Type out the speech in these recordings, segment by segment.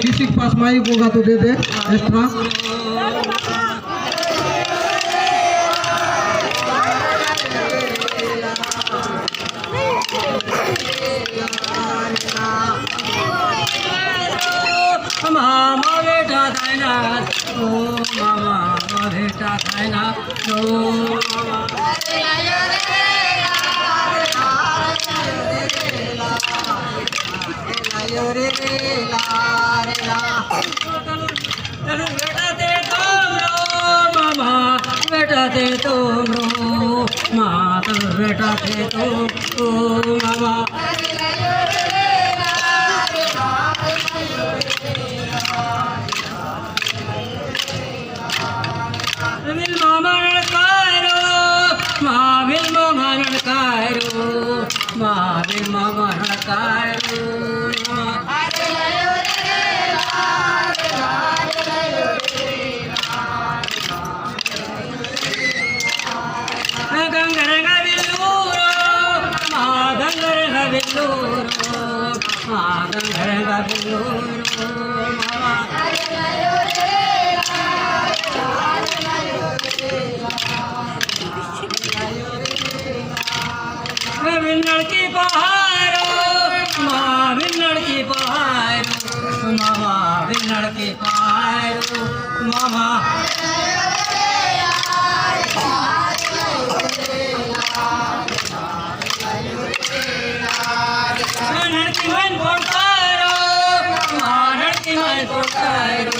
किसी के पास माइक होगा तो दे दे एक्स्ट्रा। मामा बेटा थायना ओ मामा बेटा थायना ओ बेटा थे तुम रो माता बेटा थे तुम मामा विल मामा नड़कारो माँ विल मामा नड़कारो माँ विल मामा नड़कारो गंगर बिल्लूरो माँ गंगर बिल्लूरो माँ गंगर बिल्लूरो मामा विन्नड़ की पहाड़ो माँ विन्नड़ की पहाड़ो मामा विन्नड़ की पहाड़ो मामा नड़की मन पोटारो माँ नड़की मन पोटारो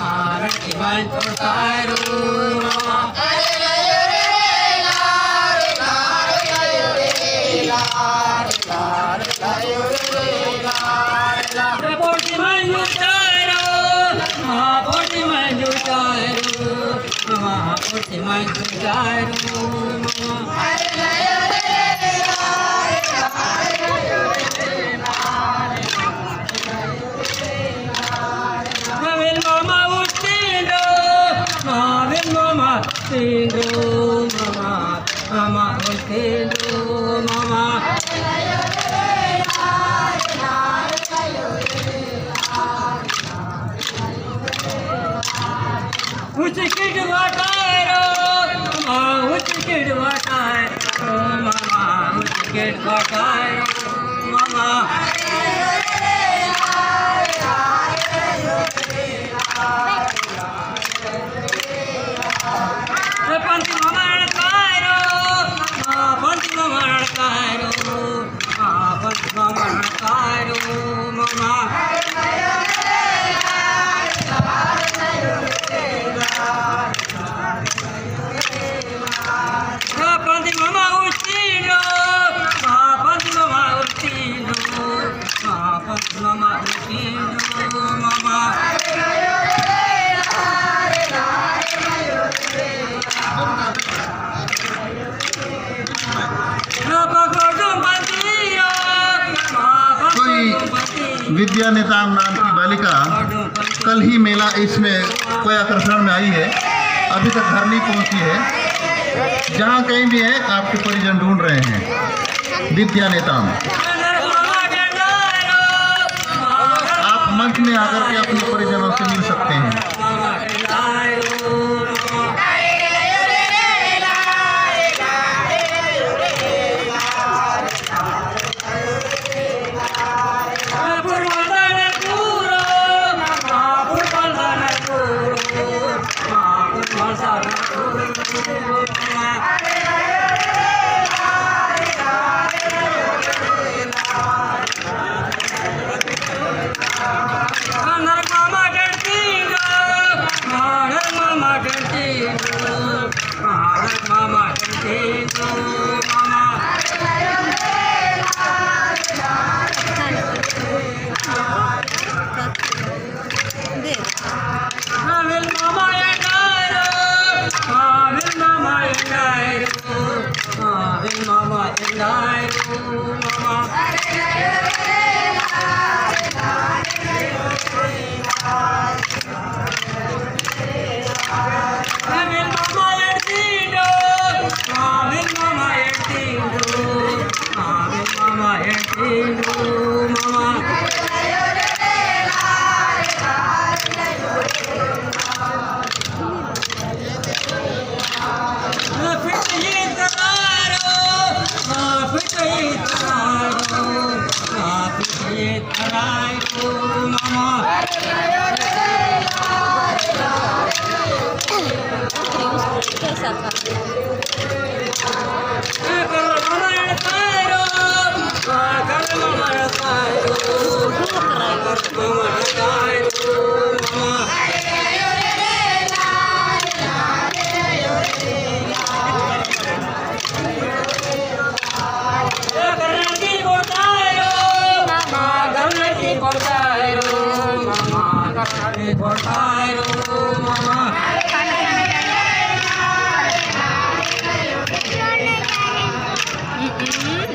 माँ नड़की मन पोटारो मामा पोटी मंजू चारो माँ पोटी मंजू चारो माँ पोटी मंजू चारो विल मामा उठींदो माँ विल मामा उठींदो मामा मामा उठींदो मामा उचकिट वाटारो माँ उचकिट वाटारो मामा उचकिट वाटारो मामा पंती मामा नड़कारो माँ पंती मामा नड़कारो माँ पंती मामा नड़कारो मामा पंती मामा उठींदो माँ पंती मामा उठींदो माँ पंती मामा उठींदो मामा कोई विद्या नेताम नाम की बालिका कल ही मेला इसमें कोई आकर्षण में आई है, अभी तक घर नहीं पहुंची है। जहाँ कहीं भी है आपके परिजन ढूंढ रहे हैं। विद्या नेताम आप मंच में आकर के अपने परिजनों से मिल सकते हैं। मामा डरती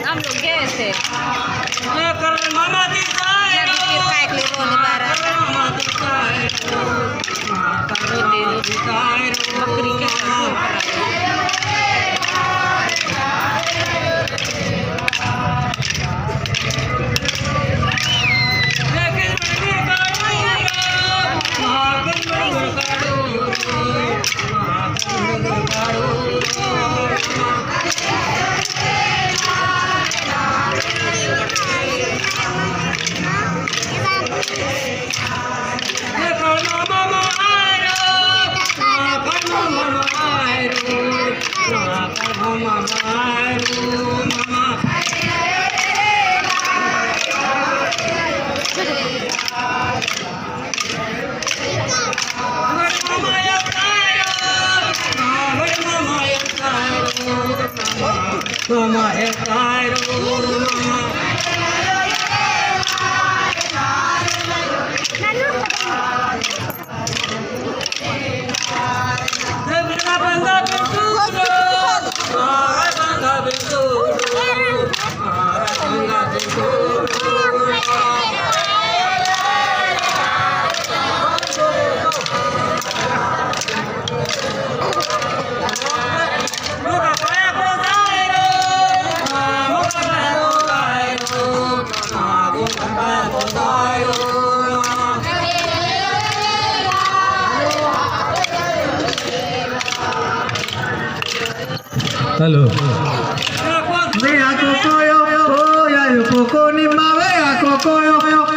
हम लोग गए थे मामा जी बकरी के Halo. Ve a cocoyo, oh ya yo coco ni ma ve a cocoyo.